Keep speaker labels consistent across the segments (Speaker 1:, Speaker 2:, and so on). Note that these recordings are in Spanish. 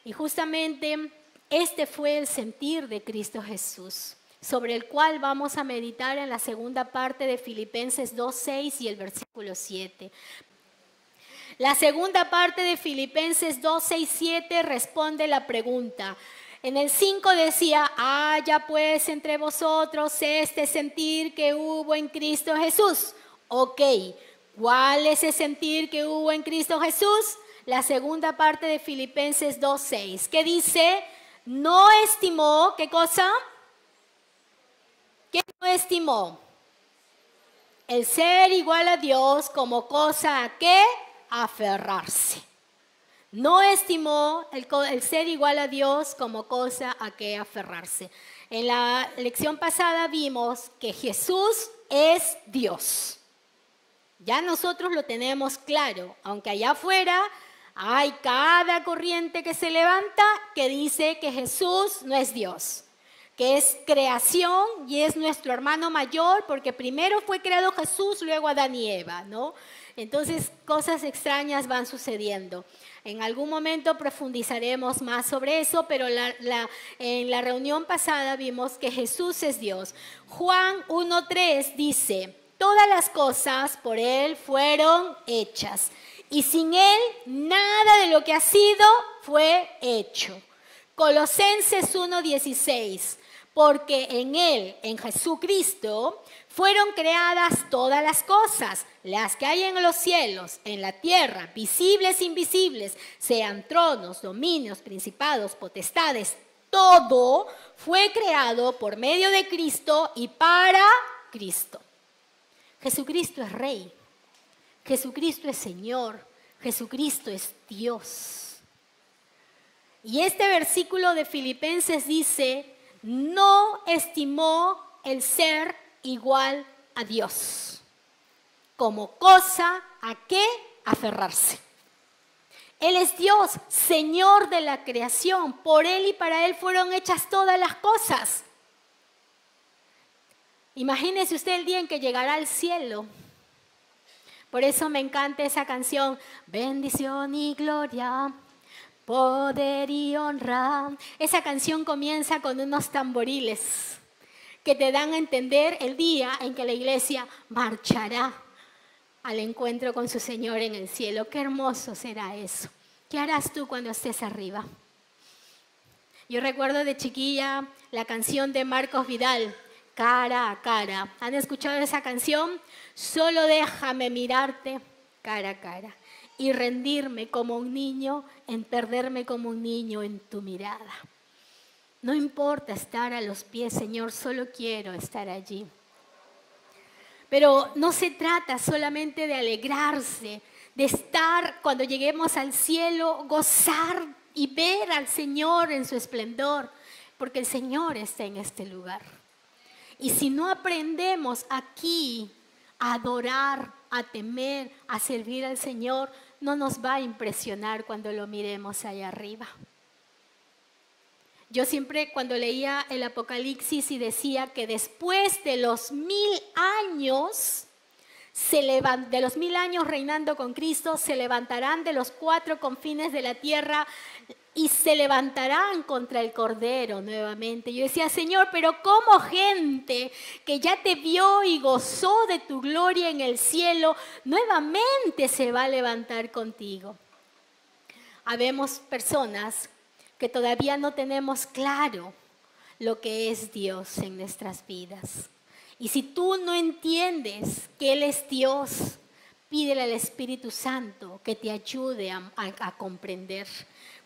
Speaker 1: Y justamente este fue el sentir de Cristo Jesús, sobre el cual vamos a meditar en la segunda parte de Filipenses 2:6 y el versículo 7. La segunda parte de Filipenses 2:6-7 responde la pregunta. En el 5 decía, haya pues entre vosotros este sentir que hubo en Cristo Jesús. Ok, ¿cuál es el sentir que hubo en Cristo Jesús? La segunda parte de Filipenses 2:6, que dice, no estimó, ¿qué cosa? ¿Qué no estimó? El ser igual a Dios como cosa a qué aferrarse. No estimó el ser igual a Dios como cosa a qué aferrarse. En la lección pasada vimos que Jesús es Dios. Ya nosotros lo tenemos claro, aunque allá afuera hay cada corriente que se levanta que dice que Jesús no es Dios, que es creación y es nuestro hermano mayor, porque primero fue creado Jesús, luego Adán y Eva, ¿no? Entonces, cosas extrañas van sucediendo. En algún momento profundizaremos más sobre eso, pero en la reunión pasada vimos que Jesús es Dios. Juan 1:3 dice, todas las cosas por Él fueron hechas, y sin Él nada de lo que ha sido fue hecho. Colosenses 1:16, porque en Él, en Jesucristo, fueron creadas todas las cosas, las que hay en los cielos, en la tierra, visibles e invisibles, sean tronos, dominios, principados, potestades, todo fue creado por medio de Cristo y para Cristo. Jesucristo es Rey, Jesucristo es Señor, Jesucristo es Dios. Y este versículo de Filipenses dice, no estimó el ser igual a Dios como cosa a qué aferrarse. Él es Dios, Señor de la creación. Por Él y para Él fueron hechas todas las cosas. Imagínese usted el día en que llegará al cielo. Por eso me encanta esa canción, bendición y gloria, poder y honra. Esa canción comienza con unos tamboriles que te dan a entender el día en que la iglesia marchará al encuentro con su Señor en el cielo. Qué hermoso será eso. ¿Qué harás tú cuando estés arriba? Yo recuerdo de chiquilla la canción de Marcos Vidal, Cara a Cara. ¿Han escuchado esa canción? Solo déjame mirarte cara a cara y rendirme como un niño, en perderme como un niño en tu mirada. No importa estar a los pies, Señor, solo quiero estar allí. Pero no se trata solamente de alegrarse, de estar cuando lleguemos al cielo, gozar y ver al Señor en su esplendor, porque el Señor está en este lugar. Y si no aprendemos aquí a adorar, a temer, a servir al Señor, no nos va a impresionar cuando lo miremos allá arriba. Yo siempre cuando leía el Apocalipsis y decía que después de los 1000 años, de los 1000 años reinando con Cristo, se levantarán de los 4 confines de la tierra y se levantarán contra el Cordero nuevamente. Yo decía, Señor, pero ¿cómo gente que ya te vio y gozó de tu gloria en el cielo, nuevamente se va a levantar contigo? Habemos personas que todavía no tenemos claro lo que es Dios en nuestras vidas. Y si tú no entiendes que Él es Dios, pídele al Espíritu Santo que te ayude a comprender.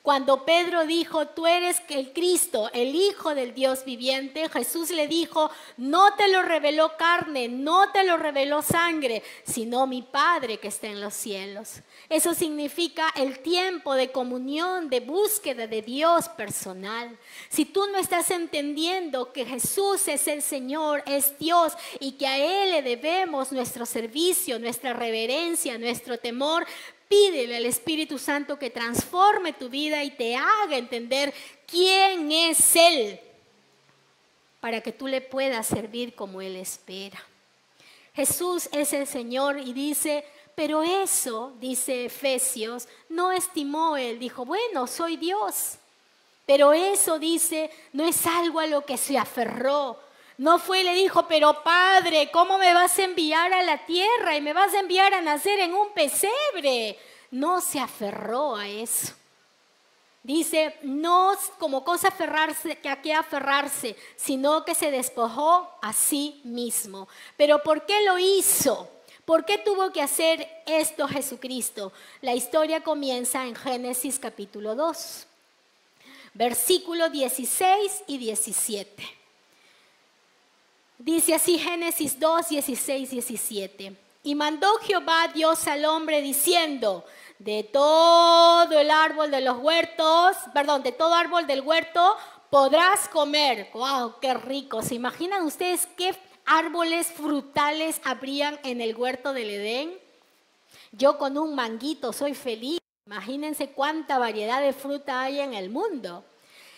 Speaker 1: Cuando Pedro dijo, tú eres el Cristo, el Hijo del Dios viviente, Jesús le dijo, no te lo reveló carne, no te lo reveló sangre, sino mi Padre que está en los cielos. Eso significa el tiempo de comunión, de búsqueda de Dios personal. Si tú no estás entendiendo que Jesús es el Señor, es Dios, y que a Él le debemos nuestro servicio, nuestra reverencia, nuestro temor, pídele al Espíritu Santo que transforme tu vida y te haga entender quién es Él, para que tú le puedas servir como Él espera. Jesús es el Señor y dice, pero eso, dice Efesios, no estimó Él. Dijo, bueno, soy Dios. Pero eso, dice, no es algo a lo que se aferró. No fue y le dijo, pero Padre, ¿cómo me vas a enviar a la tierra y me vas a enviar a nacer en un pesebre? No se aferró a eso. Dice, no como cosa aferrarse, que a qué aferrarse, sino que se despojó a sí mismo. ¿Pero por qué lo hizo? ¿Por qué tuvo que hacer esto Jesucristo? La historia comienza en Génesis capítulo 2, versículos 16 y 17. Dice así Génesis 2, 16, 17. Y mandó Jehová Dios al hombre diciendo, de todo el árbol de los huertos, de todo árbol del huerto podrás comer. ¡Wow! ¡Qué rico! ¿Se imaginan ustedes qué árboles frutales habrían en el huerto del Edén? Yo con un manguito soy feliz. Imagínense cuánta variedad de fruta hay en el mundo.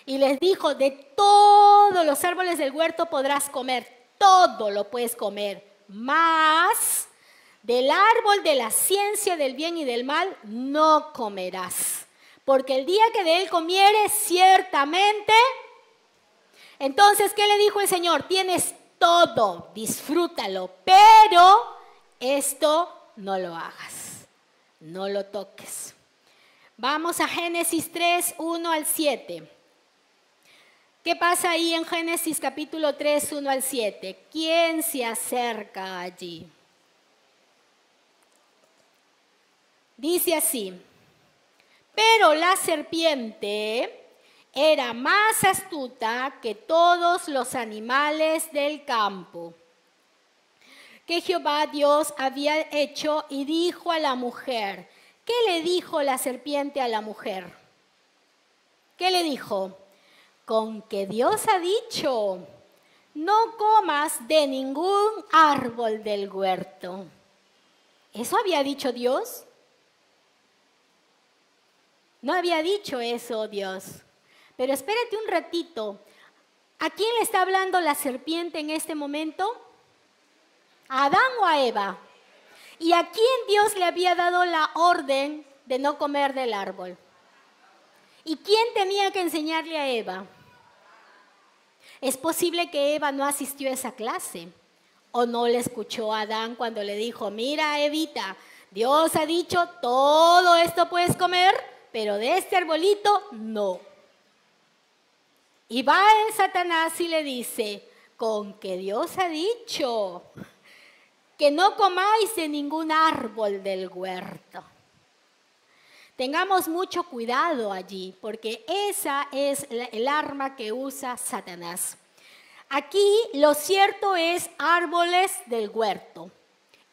Speaker 1: Y les dijo, de todos los árboles del huerto podrás comer. Todo lo puedes comer, mas del árbol de la ciencia del bien y del mal no comerás, porque el día que de él comieres, ciertamente. Entonces, ¿qué le dijo el Señor? Tienes todo, disfrútalo, pero esto no lo hagas, no lo toques. Vamos a Génesis 3, 1 al 7. ¿Qué pasa ahí en Génesis capítulo 3, 1 al 7? ¿Quién se acerca allí? Dice así, pero la serpiente era más astuta que todos los animales del campo que Jehová Dios había hecho y dijo a la mujer. ¿Qué le dijo la serpiente a la mujer? ¿Qué le dijo? Con que Dios ha dicho, no comas de ningún árbol del huerto. ¿Eso había dicho Dios? No había dicho eso Dios. Pero espérate un ratito. ¿A quién le está hablando la serpiente en este momento? ¿A Adán o a Eva? ¿Y a quién Dios le había dado la orden de no comer del árbol? ¿Y quién tenía que enseñarle a Eva? Es posible que Eva no asistió a esa clase o no le escuchó a Adán cuando le dijo, mira Evita, Dios ha dicho todo esto puedes comer, pero de este arbolito no. Y va el Satanás y le dice, con que Dios ha dicho que no comáis de ningún árbol del huerto. Tengamos mucho cuidado allí, porque esa es el arma que usa Satanás. Aquí lo cierto es árboles del huerto.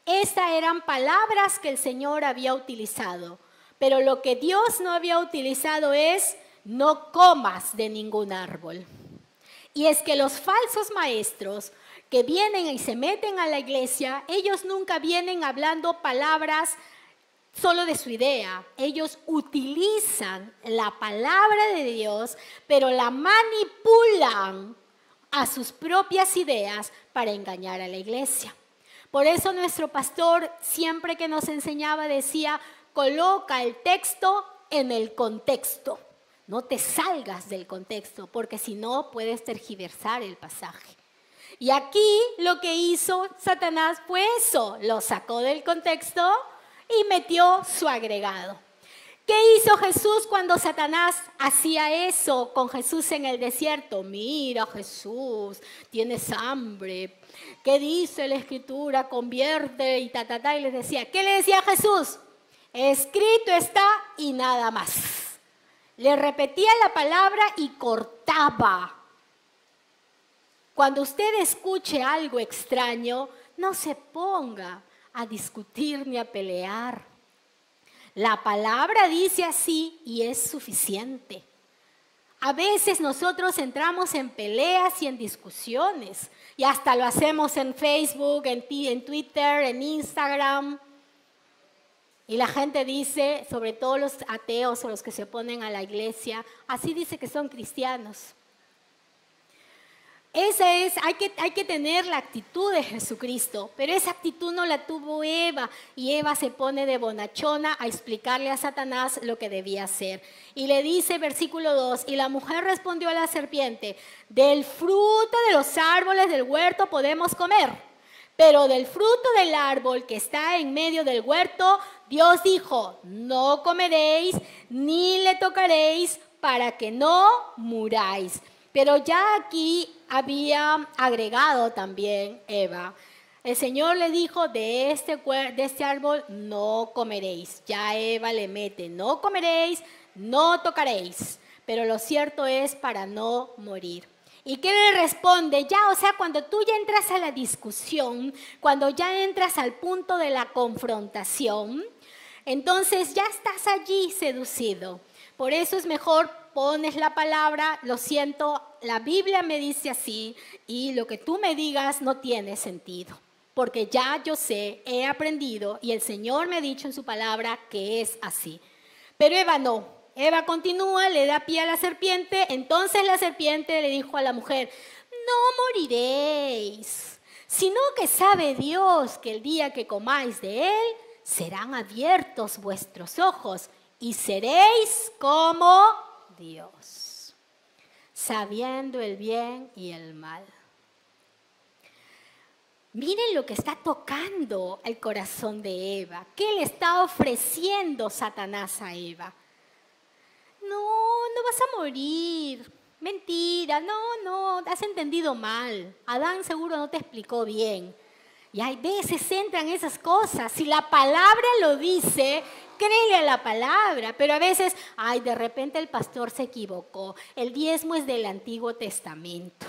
Speaker 1: Estas eran palabras que el Señor había utilizado, pero lo que Dios no había utilizado es no comas de ningún árbol. Y es que los falsos maestros que vienen y se meten a la iglesia, ellos nunca vienen hablando palabras solo de su idea. Ellos utilizan la palabra de Dios, pero la manipulan a sus propias ideas para engañar a la iglesia. Por eso nuestro pastor siempre que nos enseñaba decía, coloca el texto en el contexto. No te salgas del contexto, porque si no puedes tergiversar el pasaje. Y aquí lo que hizo Satanás fue eso, lo sacó del contexto y metió su agregado. ¿Qué hizo Jesús cuando Satanás hacía eso con Jesús en el desierto? Mira Jesús, tienes hambre. ¿Qué dice la Escritura? Convierte y y les decía. ¿Qué le decía Jesús? Escrito está y nada más. Le repetía la palabra y cortaba. Cuando usted escuche algo extraño, no se ponga a discutir ni a pelear. La palabra dice así y es suficiente. A veces nosotros entramos en peleas y en discusiones y hasta lo hacemos en Facebook, en Twitter, en Instagram. Y la gente dice, sobre todo los ateos o los que se oponen a la iglesia, así dice que son cristianos. Hay que tener la actitud de Jesucristo, pero esa actitud no la tuvo Eva, y Eva se pone de bonachona a explicarle a Satanás lo que debía hacer. Y le dice, versículo 2, y la mujer respondió a la serpiente, del fruto de los árboles del huerto podemos comer, pero del fruto del árbol que está en medio del huerto, Dios dijo, no comeréis ni le tocaréis para que no muráis. Pero ya aquí había agregado también Eva. El Señor le dijo, de este árbol no comeréis. Ya Eva le mete, no comeréis, no tocaréis. Pero lo cierto es para no morir. ¿Y qué le responde? Ya, o sea, cuando tú ya entras a la discusión, cuando ya entras al punto de la confrontación, entonces ya estás allí seducido. Por eso es mejor pones la palabra, lo siento, la Biblia me dice así y lo que tú me digas no tiene sentido. Porque ya yo sé, he aprendido y el Señor me ha dicho en su palabra que es así. Pero Eva no. Eva continúa, le da pie a la serpiente. Entonces la serpiente le dijo a la mujer, no moriréis, sino que sabe Dios que el día que comáis de él, serán abiertos vuestros ojos y seréis como Dios, sabiendo el bien y el mal. Miren lo que está tocando el corazón de Eva. ¿Qué le está ofreciendo Satanás a Eva? No vas a morir. Mentira, no, has entendido mal. Adán seguro no te explicó bien. Y hay veces entran esas cosas. Si la palabra lo dice, créele a la palabra. Pero a veces, de repente el pastor se equivocó. El diezmo es del Antiguo Testamento.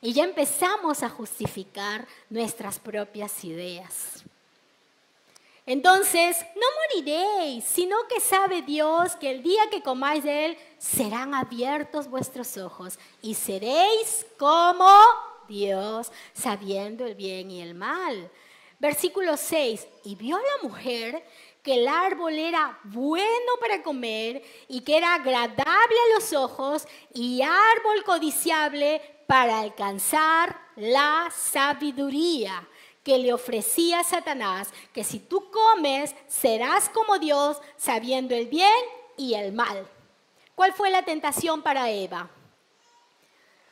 Speaker 1: Y ya empezamos a justificar nuestras propias ideas. Entonces, no moriréis, sino que sabe Dios que el día que comáis de él, serán abiertos vuestros ojos y seréis como Dios, sabiendo el bien y el mal. Versículo 6, y vio la mujer que el árbol era bueno para comer y que era agradable a los ojos y árbol codiciable para alcanzar la sabiduría, que le ofrecía a Satanás, que si tú comes, serás como Dios, sabiendo el bien y el mal. ¿Cuál fue la tentación para Eva?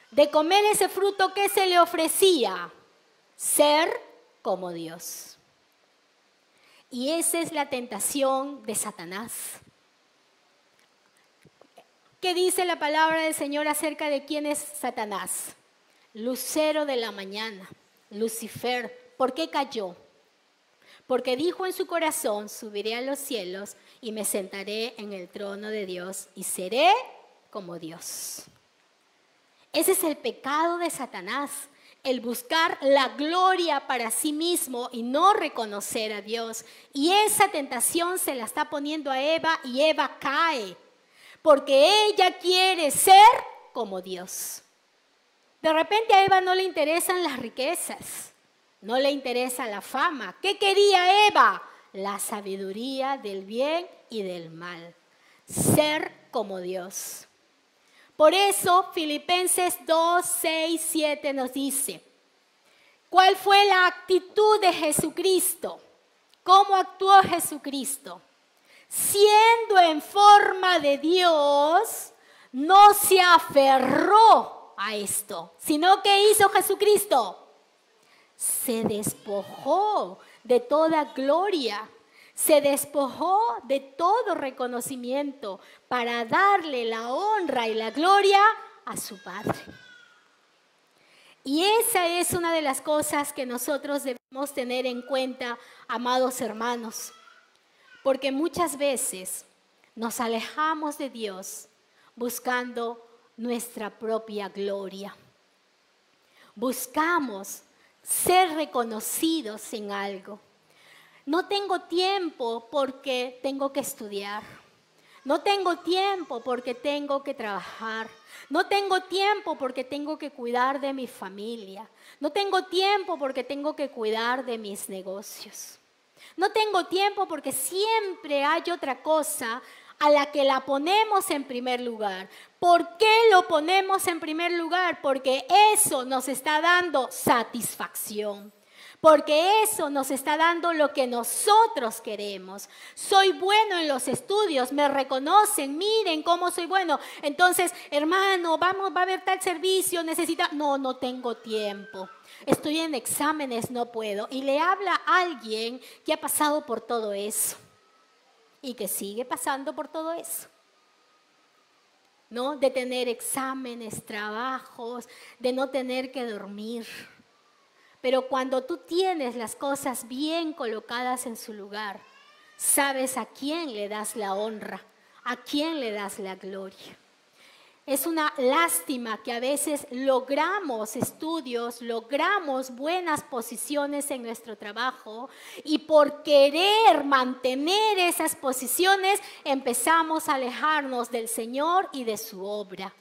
Speaker 1: De comer ese fruto, que se le ofrecía? Ser como Dios. Y esa es la tentación de Satanás. ¿Qué dice la palabra del Señor acerca de quién es Satanás? Lucero de la mañana, Lucifer. ¿Por qué cayó? Porque dijo en su corazón, subiré a los cielos y me sentaré en el trono de Dios y seré como Dios. Ese es el pecado de Satanás, el buscar la gloria para sí mismo y no reconocer a Dios. Y esa tentación se la está poniendo a Eva y Eva cae, porque ella quiere ser como Dios. De repente a Eva no le interesan las riquezas. No le interesa la fama. ¿Qué quería Eva? La sabiduría del bien y del mal. Ser como Dios. Por eso Filipenses 2, 6, 7 nos dice, ¿cuál fue la actitud de Jesucristo? ¿Cómo actuó Jesucristo? Siendo en forma de Dios, no se aferró a esto, sino que hizo Jesucristo. Se despojó de toda gloria, se despojó de todo reconocimiento para darle la honra y la gloria a su Padre. Y esa es una de las cosas que nosotros debemos tener en cuenta, amados hermanos, porque muchas veces nos alejamos de Dios buscando nuestra propia gloria. Buscamos ser reconocidos en algo. No tengo tiempo porque tengo que estudiar. No tengo tiempo porque tengo que trabajar. No tengo tiempo porque tengo que cuidar de mi familia. No tengo tiempo porque tengo que cuidar de mis negocios. No tengo tiempo porque siempre hay otra cosa a la que la ponemos en primer lugar. ¿Por qué lo ponemos en primer lugar? Porque eso nos está dando satisfacción. Porque eso nos está dando lo que nosotros queremos. Soy bueno en los estudios, me reconocen, miren cómo soy bueno. Entonces, hermano, va a haber tal servicio, no tengo tiempo. Estoy en exámenes, no puedo. Y le habla a alguien que ha pasado por todo eso y que sigue pasando por todo eso. ¿No? De tener exámenes, trabajos, de no tener que dormir. Pero cuando tú tienes las cosas bien colocadas en su lugar, sabes a quién le das la honra, a quién le das la gloria. Es una lástima que a veces logramos estudios, logramos buenas posiciones en nuestro trabajo y por querer mantener esas posiciones empezamos a alejarnos del Señor y de su obra.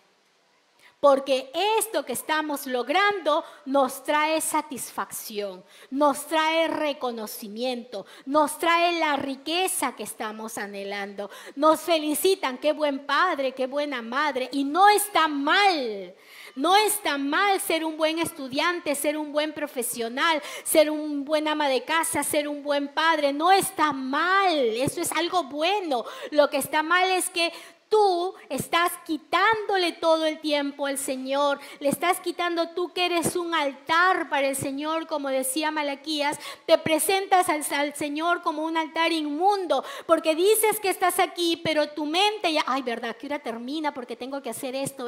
Speaker 1: Porque esto que estamos logrando nos trae satisfacción, nos trae reconocimiento, nos trae la riqueza que estamos anhelando. Nos felicitan, qué buen padre, qué buena madre. Y no está mal, no está mal ser un buen estudiante, ser un buen profesional, ser un buen ama de casa, ser un buen padre. No está mal, eso es algo bueno. Lo que está mal es que tú estás quitándole todo el tiempo al Señor, le estás quitando tú que eres un altar para el Señor, como decía Malaquías, te presentas al Señor como un altar inmundo, porque dices que estás aquí, pero tu mente ya, ay, ¿verdad? ¿Qué hora termina? Porque tengo que hacer esto.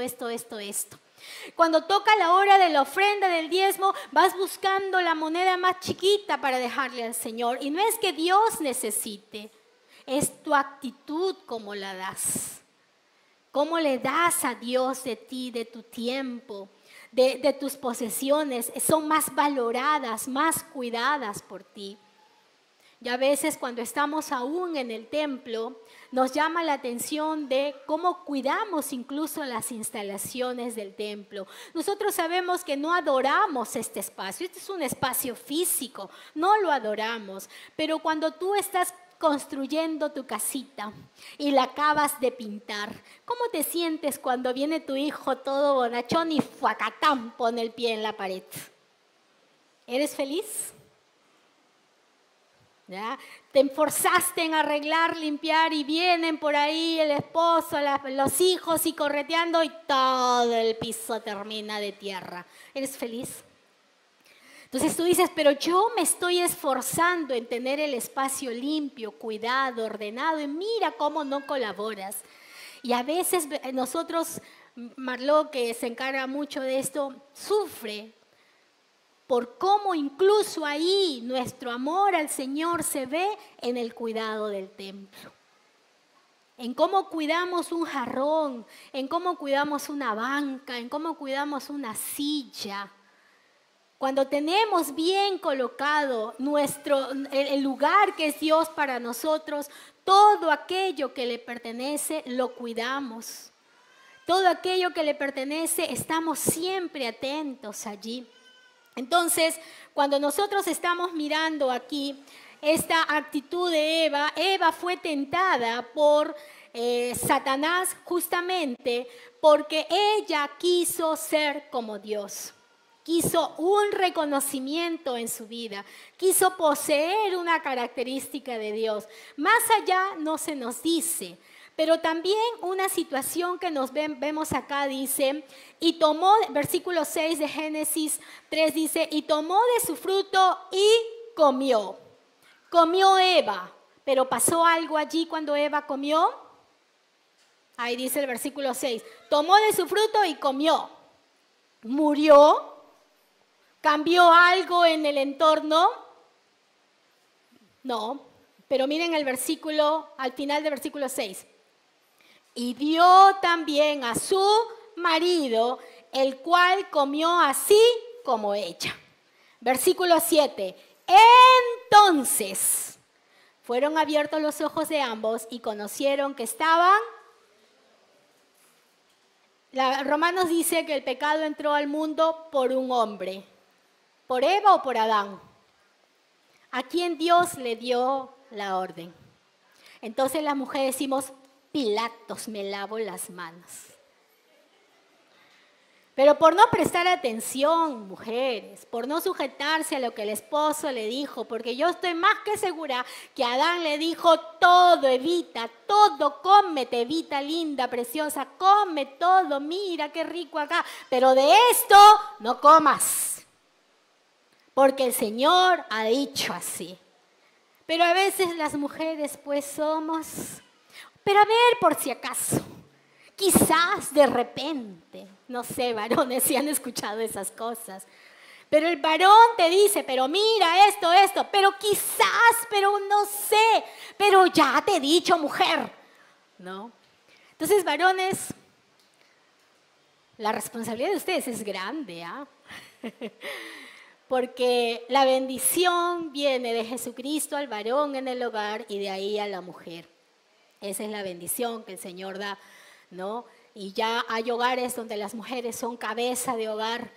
Speaker 1: Cuando toca la hora de la ofrenda del diezmo, vas buscando la moneda más chiquita para dejarle al Señor, y no es que Dios necesite, es tu actitud como la das. ¿Cómo le das a Dios de ti, de tu tiempo, de tus posesiones? Son más valoradas, más cuidadas por ti. Y a veces cuando estamos aún en el templo, nos llama la atención de cómo cuidamos incluso las instalaciones del templo. Nosotros sabemos que no adoramos este espacio. Este es un espacio físico, no lo adoramos. Pero cuando tú estás construyendo tu casita y la acabas de pintar, ¿cómo te sientes cuando viene tu hijo todo bonachón y fuacatán pone el pie en la pared? ¿Eres feliz? ¿Ya? Te esforzaste en arreglar, limpiar y vienen por ahí el esposo, los hijos y correteando y todo el piso termina de tierra. ¿Eres feliz? Entonces tú dices, pero yo me estoy esforzando en tener el espacio limpio, cuidado, ordenado, y mira cómo no colaboras. Y a veces nosotros, Marlo, que se encarga mucho de esto, sufre por cómo incluso ahí nuestro amor al Señor se ve en el cuidado del templo. En cómo cuidamos un jarrón, en cómo cuidamos una banca, en cómo cuidamos una silla. Cuando tenemos bien colocado el lugar que es Dios para nosotros, todo aquello que le pertenece lo cuidamos. Todo aquello que le pertenece estamos siempre atentos allí. Entonces, cuando nosotros estamos mirando aquí esta actitud de Eva fue tentada por Satanás justamente porque ella quiso ser como Dios. Quiso un reconocimiento en su vida, quiso poseer una característica de Dios. Más allá no se nos dice, pero también una situación que vemos acá dice, y tomó, versículo 6 de Génesis 3 dice, y tomó de su fruto y comió. Comió Eva, pero pasó algo allí cuando Eva comió. Ahí dice el versículo 6, tomó de su fruto y comió. Murió. ¿Cambió algo en el entorno? No, pero miren el versículo, al final del versículo 6. Y dio también a su marido, el cual comió así como ella. Versículo 7. Entonces fueron abiertos los ojos de ambos y conocieron que estaban. Romanos dice que el pecado entró al mundo por un hombre. ¿Por Eva o por Adán? ¿A quién Dios le dio la orden? Entonces las mujeres decimos, Pilatos, me lavo las manos. Pero por no prestar atención, mujeres, por no sujetarse a lo que el esposo le dijo, porque yo estoy más que segura que Adán le dijo todo, Evita, todo, cómete, Evita linda, preciosa, come todo, mira qué rico acá, pero de esto no comas, porque el Señor ha dicho así. Pero a veces las mujeres pues somos, pero a ver por si acaso. Quizás de repente, no sé, varones, si han escuchado esas cosas. Pero el varón te dice, pero mira esto, pero quizás, pero no sé, pero ya te he dicho, mujer, ¿no? Entonces, varones, la responsabilidad de ustedes es grande, ¿ah? Porque la bendición viene de Jesucristo al varón en el hogar y de ahí a la mujer. Esa es la bendición que el Señor da, ¿no? Y ya hay hogares donde las mujeres son cabeza de hogar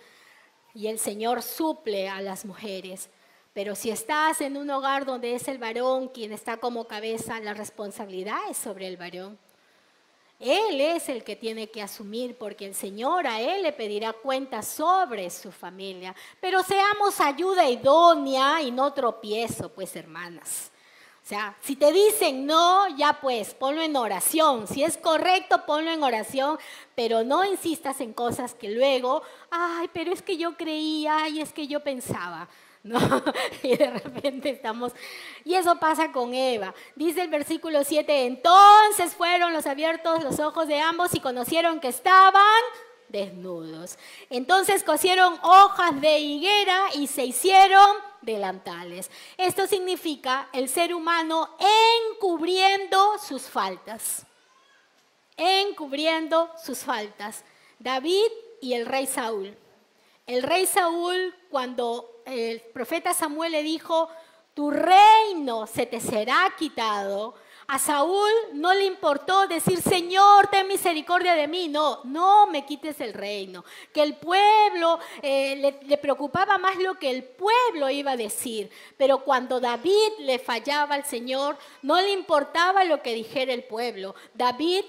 Speaker 1: y el Señor suple a las mujeres. Pero si estás en un hogar donde es el varón quien está como cabeza, la responsabilidad es sobre el varón. Él es el que tiene que asumir, porque el Señor a él le pedirá cuentas sobre su familia. Pero seamos ayuda idónea y no tropiezo, pues, hermanas. O sea, si te dicen no, ya pues, ponlo en oración. Si es correcto, ponlo en oración, pero no insistas en cosas que luego, ay, pero es que yo creía, ay, es que yo pensaba, ¿no? Y de repente estamos... Y eso pasa con Eva. Dice el versículo 7, entonces fueron los abiertos los ojos de ambos y conocieron que estaban desnudos. Entonces cosieron hojas de higuera y se hicieron delantales. Esto significa el ser humano encubriendo sus faltas. Encubriendo sus faltas. David y el rey Saúl. El rey Saúl, cuando el profeta Samuel le dijo, tu reino se te será quitado, a Saúl no le importó decir, Señor, ten misericordia de mí. No, no me quites el reino. Que el pueblo, le preocupaba más lo que el pueblo iba a decir. Pero cuando David le fallaba al Señor, no le importaba lo que dijera el pueblo. David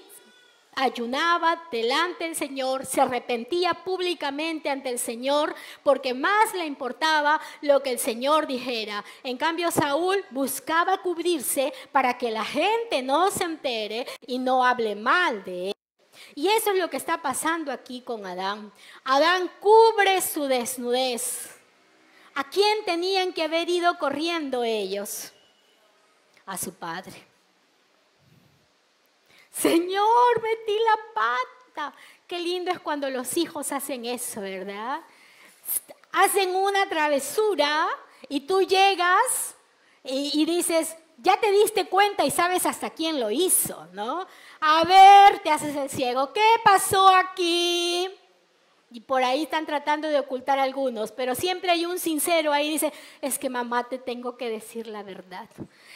Speaker 1: ayunaba delante del Señor, se arrepentía públicamente ante el Señor, porque más le importaba lo que el Señor dijera. En cambio, Saúl buscaba cubrirse para que la gente no se entere y no hable mal de él. Y eso es lo que está pasando aquí con Adán. Adán cubre su desnudez. ¿A quién tenían que haber ido corriendo ellos? A su padre. Señor, metí la pata. Qué lindo es cuando los hijos hacen eso, ¿verdad? Hacen una travesura y tú llegas y dices, ya te diste cuenta y sabes hasta quién lo hizo, ¿no? A ver, te haces el ciego. ¿Qué pasó aquí? Y por ahí están tratando de ocultar algunos, pero siempre hay un sincero ahí, dice, es que mamá, te tengo que decir la verdad.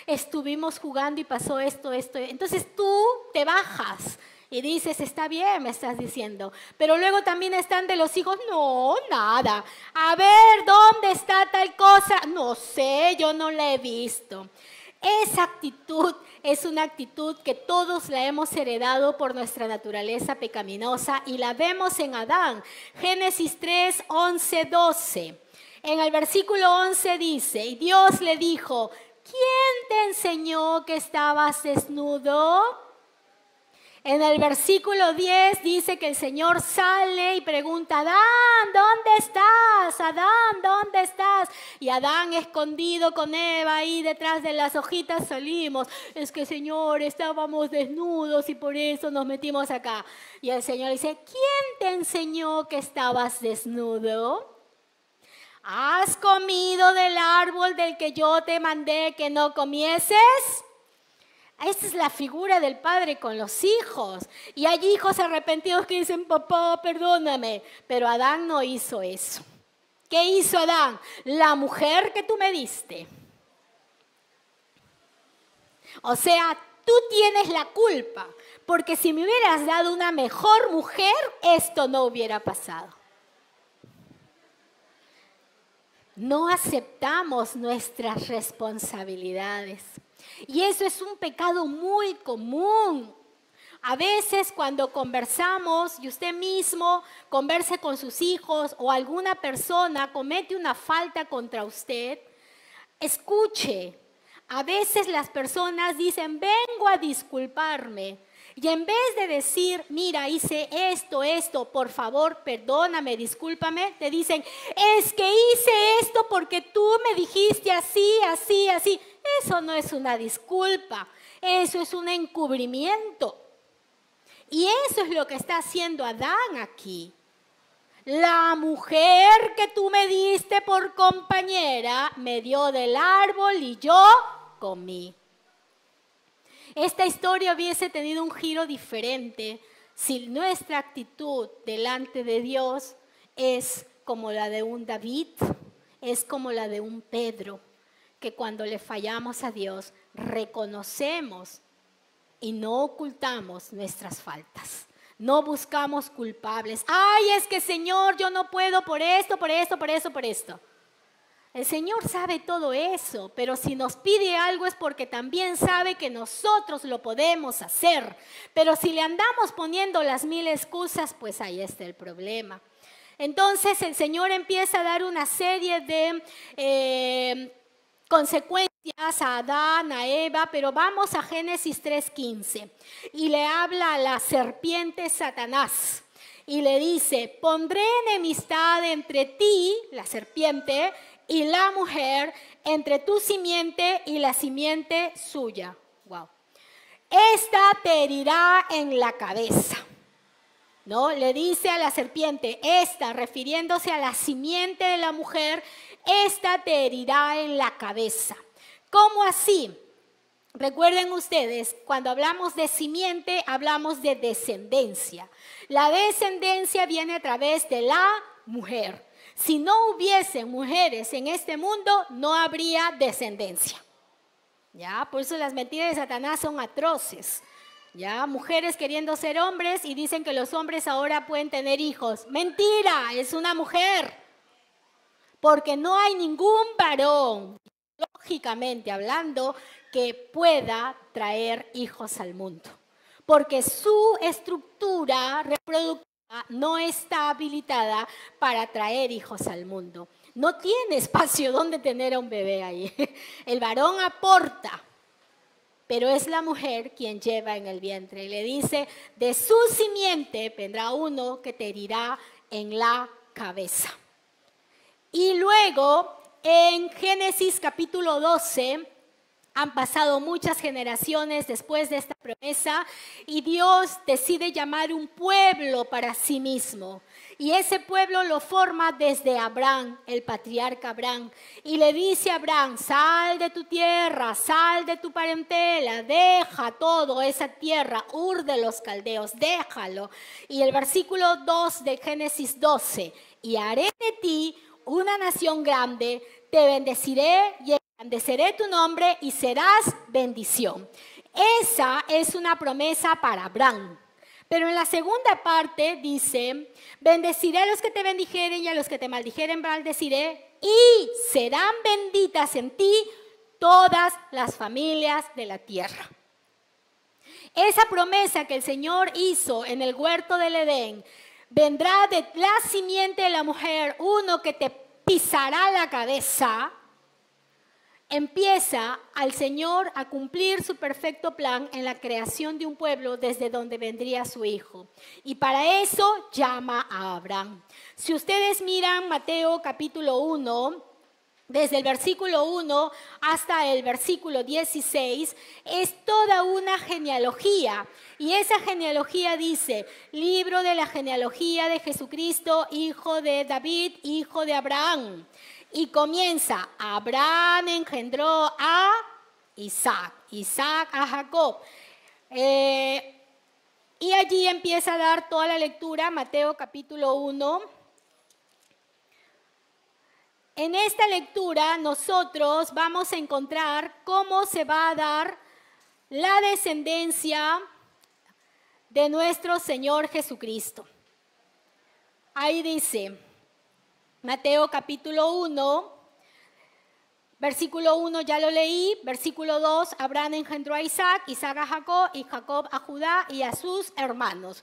Speaker 1: Estuvimos jugando y pasó esto. Entonces tú te bajas y dices, está bien, me estás diciendo. Pero luego también están de los hijos, no, nada. A ver, ¿dónde está tal cosa? No sé, yo no la he visto. Esa actitud es una actitud que todos la hemos heredado por nuestra naturaleza pecaminosa y la vemos en Adán. Génesis 3, 11, 12. En el versículo 11 dice, y Dios le dijo, ¿quién te enseñó que estabas desnudo? En el versículo 10 dice que el Señor sale y pregunta, Adán, ¿dónde estás? Adán, ¿dónde estás? Y Adán, escondido con Eva ahí detrás de las hojitas, salimos. Es que, Señor, estábamos desnudos y por eso nos metimos acá. Y el Señor dice, ¿quién te enseñó que estabas desnudo? ¿Has comido del árbol del que yo te mandé que no comieses? Esta es la figura del padre con los hijos. Y hay hijos arrepentidos que dicen, papá, perdóname. Pero Adán no hizo eso. ¿Qué hizo Adán? La mujer que tú me diste. O sea, tú tienes la culpa. Porque si me hubieras dado una mejor mujer, esto no hubiera pasado. No aceptamos nuestras responsabilidades. Y eso es un pecado muy común. A veces cuando conversamos y usted mismo converse con sus hijos o alguna persona comete una falta contra usted, escuche. A veces las personas dicen, vengo a disculparme. Y en vez de decir, mira, hice esto, por favor, perdóname, discúlpame, te dicen, es que hice esto porque tú me dijiste así, así, así. Eso no es una disculpa, eso es un encubrimiento. Y eso es lo que está haciendo Adán aquí. La mujer que tú me diste por compañera me dio del árbol y yo comí. Esta historia hubiese tenido un giro diferente si nuestra actitud delante de Dios es como la de un David, es como la de un Pedro, que cuando le fallamos a Dios reconocemos y no ocultamos nuestras faltas. No buscamos culpables. Ay, es que Señor, yo no puedo por esto, por esto, por esto, por esto. El Señor sabe todo eso, pero si nos pide algo es porque también sabe que nosotros lo podemos hacer. Pero si le andamos poniendo las mil excusas, pues ahí está el problema. Entonces el Señor empieza a dar una serie de consecuencias a Adán, a Eva, pero vamos a Génesis 3:15 y le habla a la serpiente Satanás y le dice, pondré enemistad entre ti, la serpiente, y la mujer, entre tu simiente y la simiente suya. Wow. Esta te herirá en la cabeza. ¿No? Le dice a la serpiente, esta, refiriéndose a la simiente de la mujer, esta te herirá en la cabeza. ¿Cómo así? Recuerden ustedes, cuando hablamos de simiente, hablamos de descendencia. La descendencia viene a través de la mujer. Si no hubiesen mujeres en este mundo, no habría descendencia. ¿Ya? Por eso las mentiras de Satanás son atroces. ¿Ya? Mujeres queriendo ser hombres y dicen que los hombres ahora pueden tener hijos. Mentira, es una mujer. Porque no hay ningún varón, lógicamente hablando, que pueda traer hijos al mundo. Porque su estructura reproductiva no está habilitada para traer hijos al mundo. No tiene espacio donde tener a un bebé ahí. El varón aporta, pero es la mujer quien lleva en el vientre. Y le dice, de su simiente vendrá uno que te herirá en la cabeza. Y luego, en Génesis capítulo 12, han pasado muchas generaciones después de esta promesa y Dios decide llamar un pueblo para sí mismo. Y ese pueblo lo forma desde Abraham, el patriarca Abraham. Y le dice a Abraham, sal de tu tierra, sal de tu parentela, deja todo esa tierra, Ur de los caldeos, déjalo. Y el versículo 2 de Génesis 12, y haré de ti una nación grande, te bendeciré y engrandeceré tu nombre y serás bendición. Esa es una promesa para Abraham. Pero en la segunda parte dice, bendeciré a los que te bendijeren y a los que te maldijeren maldeciré y serán benditas en ti todas las familias de la tierra. Esa promesa que el Señor hizo en el huerto del Edén, vendrá de la simiente de la mujer uno que te pisará la cabeza. Empieza al Señor a cumplir su perfecto plan en la creación de un pueblo desde donde vendría su hijo. Y para eso llama a Abraham. Si ustedes miran Mateo capítulo 1, desde el versículo 1 hasta el versículo 16, es toda una genealogía. Y esa genealogía dice, libro de la genealogía de Jesucristo, hijo de David, hijo de Abraham. Y comienza, Abraham engendró a Isaac, Isaac a Jacob. Y allí empieza a dar toda la lectura, Mateo capítulo 1. En esta lectura nosotros vamos a encontrar cómo se va a dar la descendencia de nuestro Señor Jesucristo. Ahí dice, Mateo capítulo 1, Versículo 1 ya lo leí, versículo 2, Abraham engendró a Isaac, Isaac a Jacob y Jacob a Judá y a sus hermanos.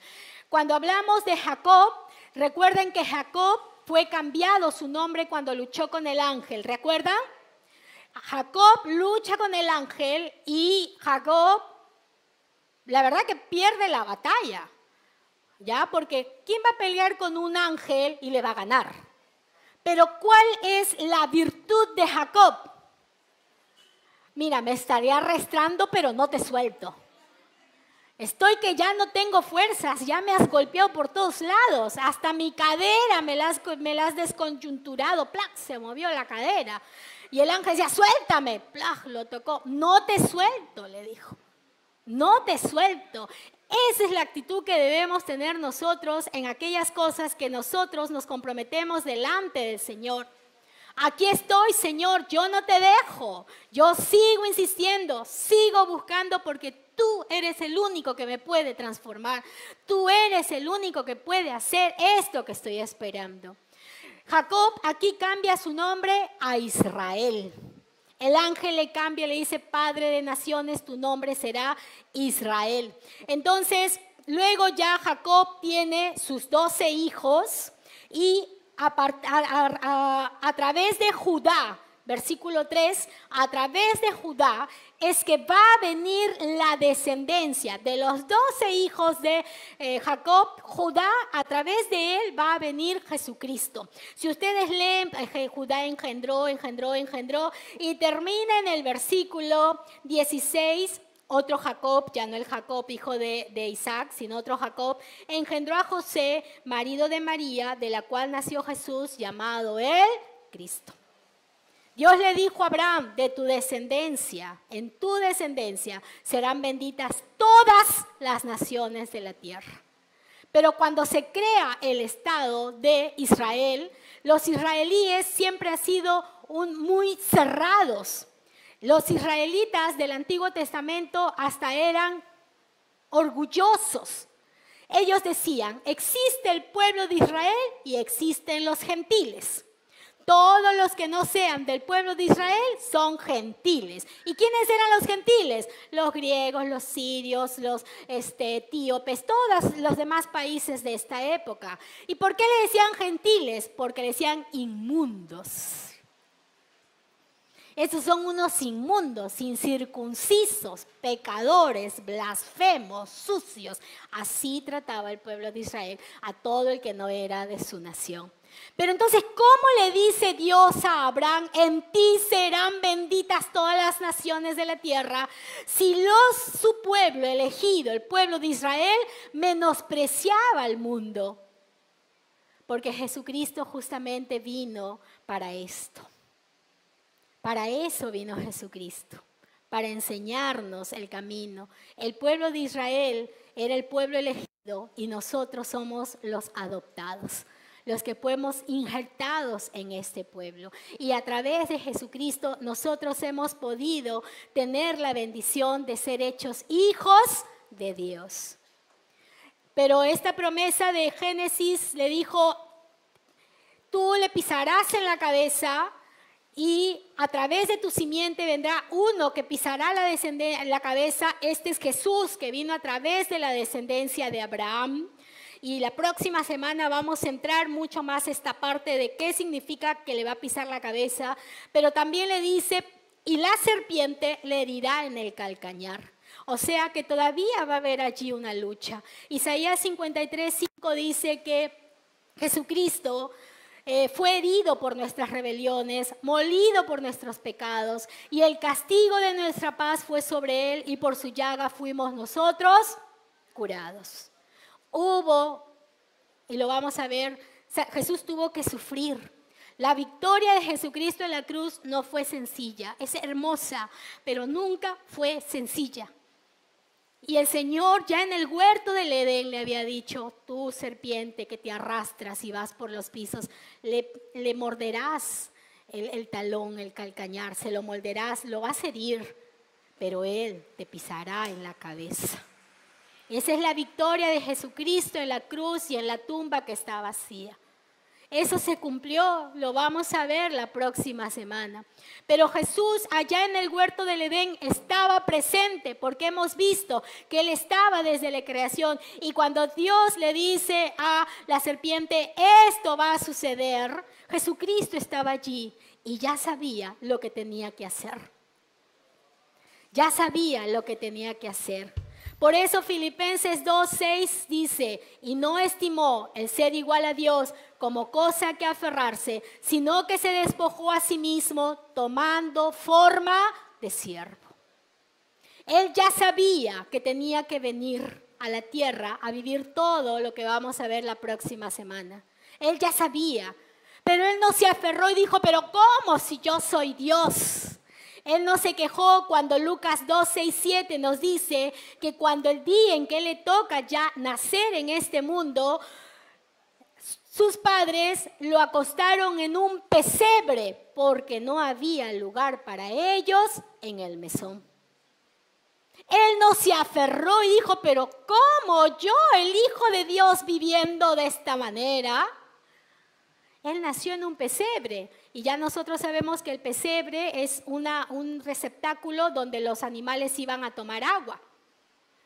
Speaker 1: Cuando hablamos de Jacob, recuerden que Jacob fue cambiado su nombre cuando luchó con el ángel, ¿recuerdan? Jacob lucha con el ángel y Jacob, la verdad que pierde la batalla, ¿ya? Porque ¿quién va a pelear con un ángel y le va a ganar? Pero ¿cuál es la virtud de Jacob? Mira, me estaría arrastrando, pero no te suelto. Estoy que ya no tengo fuerzas, ya me has golpeado por todos lados, hasta mi cadera me la has desconjunturado, ¡plac! Se movió la cadera. Y el ángel decía, suéltame, ¡plac! Lo tocó, no te suelto, le dijo. No te suelto. Esa es la actitud que debemos tener nosotros en aquellas cosas que nosotros nos comprometemos delante del Señor. Aquí estoy, Señor, yo no te dejo. Yo sigo insistiendo, sigo buscando porque tú eres el único que me puede transformar. Tú eres el único que puede hacer esto que estoy esperando. Jacob aquí cambia su nombre a Israel. El ángel le cambia, le dice, Padre de naciones, tu nombre será Israel. Entonces, luego ya Jacob tiene sus 12 hijos y a través de Judá, versículo 3, a través de Judá es que va a venir la descendencia de los 12 hijos de Jacob. Judá, a través de él va a venir Jesucristo. Si ustedes leen, Judá engendró y termina en el versículo 16, otro Jacob, ya no el Jacob hijo de Isaac, sino otro Jacob, engendró a José, marido de María, de la cual nació Jesús, llamado el Cristo. Dios le dijo a Abraham, de tu descendencia, en tu descendencia, serán benditas todas las naciones de la tierra. Pero cuando se crea el Estado de Israel, los israelíes siempre han sido muy cerrados. Los israelitas del Antiguo Testamento hasta eran orgullosos. Ellos decían, existe el pueblo de Israel y existen los gentiles. Todos los que no sean del pueblo de Israel son gentiles. ¿Y quiénes eran los gentiles? Los griegos, los sirios, los etíopes, todos los demás países de esta época. ¿Y por qué le decían gentiles? Porque le decían inmundos. Esos son unos inmundos, incircuncisos, pecadores, blasfemos, sucios. Así trataba el pueblo de Israel a todo el que no era de su nación. Pero entonces, ¿cómo le dice Dios a Abraham? En ti serán benditas todas las naciones de la tierra. Si su pueblo elegido, el pueblo de Israel, menospreciaba al mundo. Porque Jesucristo justamente vino para esto. Para eso vino Jesucristo, para enseñarnos el camino. El pueblo de Israel era el pueblo elegido y nosotros somos los adoptados, los que fuimos injertados en este pueblo. Y a través de Jesucristo nosotros hemos podido tener la bendición de ser hechos hijos de Dios. Pero esta promesa de Génesis le dijo, tú le pisarás en la cabeza y a través de tu simiente vendrá uno que pisará la cabeza. Este es Jesús, que vino a través de la descendencia de Abraham. Y la próxima semana vamos a entrar mucho más esta parte de qué significa que le va a pisar la cabeza. Pero también le dice, y la serpiente le herirá en el calcañar. O sea que todavía va a haber allí una lucha. Isaías 53:5 dice que Jesucristo fue herido por nuestras rebeliones, molido por nuestros pecados, y el castigo de nuestra paz fue sobre él, y por su llaga fuimos nosotros curados. Y lo vamos a ver, Jesús tuvo que sufrir. La victoria de Jesucristo en la cruz no fue sencilla, es hermosa, pero nunca fue sencilla. Y el Señor ya en el huerto del Edén le había dicho, tú serpiente que te arrastras y vas por los pisos, le morderás el talón, el calcañar, se lo morderás, lo vas a herir, pero Él te pisará en la cabeza. Esa es la victoria de Jesucristo en la cruz y en la tumba que está vacía. Eso se cumplió, lo vamos a ver la próxima semana. Pero Jesús allá en el huerto del Edén estaba presente porque hemos visto que Él estaba desde la creación. Y cuando Dios le dice a la serpiente, esto va a suceder, Jesucristo estaba allí y ya sabía lo que tenía que hacer. Ya sabía lo que tenía que hacer. Por eso Filipenses 2:6 dice, y no estimó el ser igual a Dios como cosa que aferrarse, sino que se despojó a sí mismo tomando forma de siervo. Él ya sabía que tenía que venir a la tierra a vivir todo lo que vamos a ver la próxima semana. Él ya sabía, pero él no se aferró y dijo, pero ¿cómo si yo soy Dios? Él no se quejó cuando Lucas 2:6-7 nos dice que cuando el día en que le toca ya nacer en este mundo, sus padres lo acostaron en un pesebre porque no había lugar para ellos en el mesón. Él no se aferró y dijo, pero ¿cómo yo, el Hijo de Dios, viviendo de esta manera? Él nació en un pesebre y ya nosotros sabemos que el pesebre es un receptáculo donde los animales iban a tomar agua.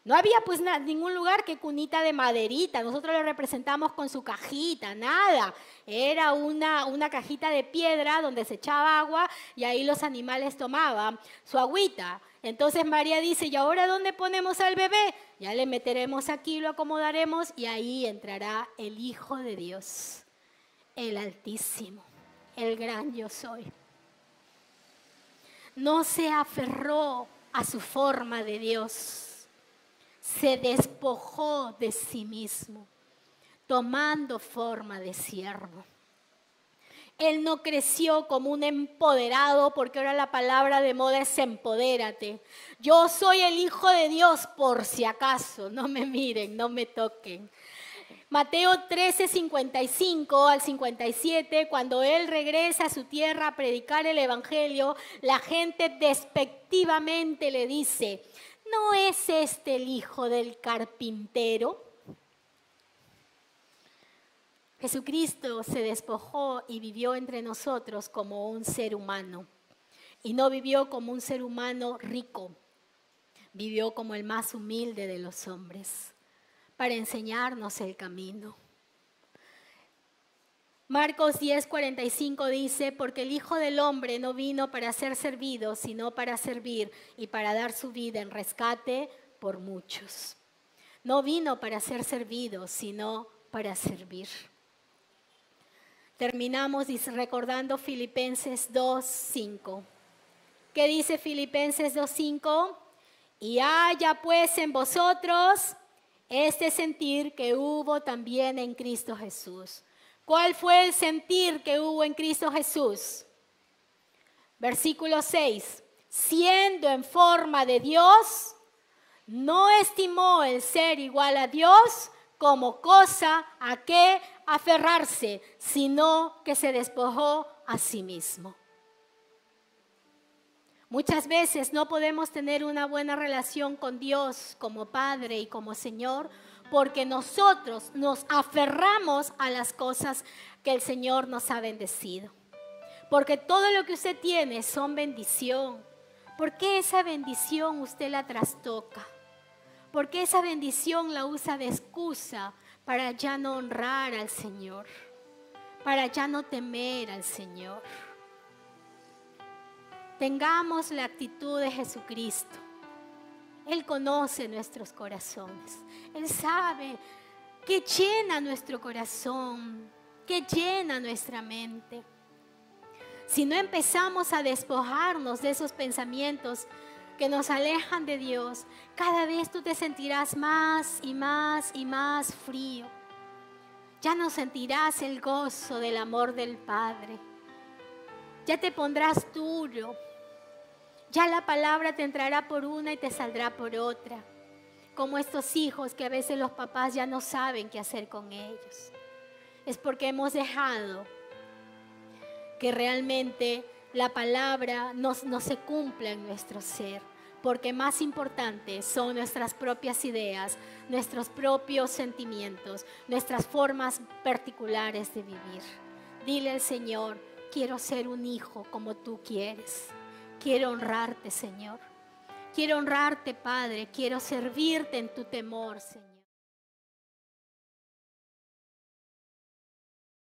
Speaker 1: No había pues ningún lugar que cunita de maderita, nosotros lo representamos con su cajita, nada. Era una cajita de piedra donde se echaba agua y ahí los animales tomaban su agüita. Entonces María dice, ¿y ahora dónde ponemos al bebé? Ya le meteremos aquí, lo acomodaremos y ahí entrará el Hijo de Dios, el Altísimo, el gran yo soy. No se aferró a su forma de Dios. Se despojó de sí mismo, tomando forma de siervo. Él no creció como un empoderado, porque ahora la palabra de moda es empodérate. Yo soy el Hijo de Dios por si acaso, no me miren, no me toquen. Mateo 13:55-57, cuando él regresa a su tierra a predicar el evangelio, la gente despectivamente le dice, ¿no es este el hijo del carpintero? Jesucristo se despojó y vivió entre nosotros como un ser humano. Y no vivió como un ser humano rico, vivió como el más humilde de los hombres, para enseñarnos el camino. Marcos 10:45 dice, porque el Hijo del Hombre no vino para ser servido, sino para servir y para dar su vida en rescate por muchos. No vino para ser servido, sino para servir. Terminamos recordando Filipenses 2:5. ¿Qué dice Filipenses 2:5? Y haya pues en vosotros este sentir que hubo también en Cristo Jesús. ¿Cuál fue el sentir que hubo en Cristo Jesús? Versículo 6. Siendo en forma de Dios, no estimó el ser igual a Dios como cosa a que aferrarse, sino que se despojó a sí mismo. Muchas veces no podemos tener una buena relación con Dios como Padre y como Señor, porque nosotros nos aferramos a las cosas que el Señor nos ha bendecido. Porque todo lo que usted tiene son bendición. ¿Por qué esa bendición usted la trastoca? ¿Por qué esa bendición la usa de excusa para ya no honrar al Señor? Para ya no temer al Señor. Tengamos la actitud de Jesucristo. Él conoce nuestros corazones. Él sabe que llena nuestro corazón, que llena nuestra mente. Si no empezamos a despojarnos de esos pensamientos que nos alejan de Dios, cada vez tú te sentirás más y más y más frío. Ya no sentirás el gozo del amor del Padre. Ya te pondrás duro. Ya la palabra te entrará por una y te saldrá por otra. Como estos hijos que a veces los papás ya no saben qué hacer con ellos. Es porque hemos dejado que realmente la palabra no se cumpla en nuestro ser. Porque más importante son nuestras propias ideas, nuestros propios sentimientos, nuestras formas particulares de vivir. Dile al Señor, quiero ser un hijo como tú quieres. Quiero honrarte, Señor. Quiero honrarte, Padre. Quiero servirte en tu temor, Señor.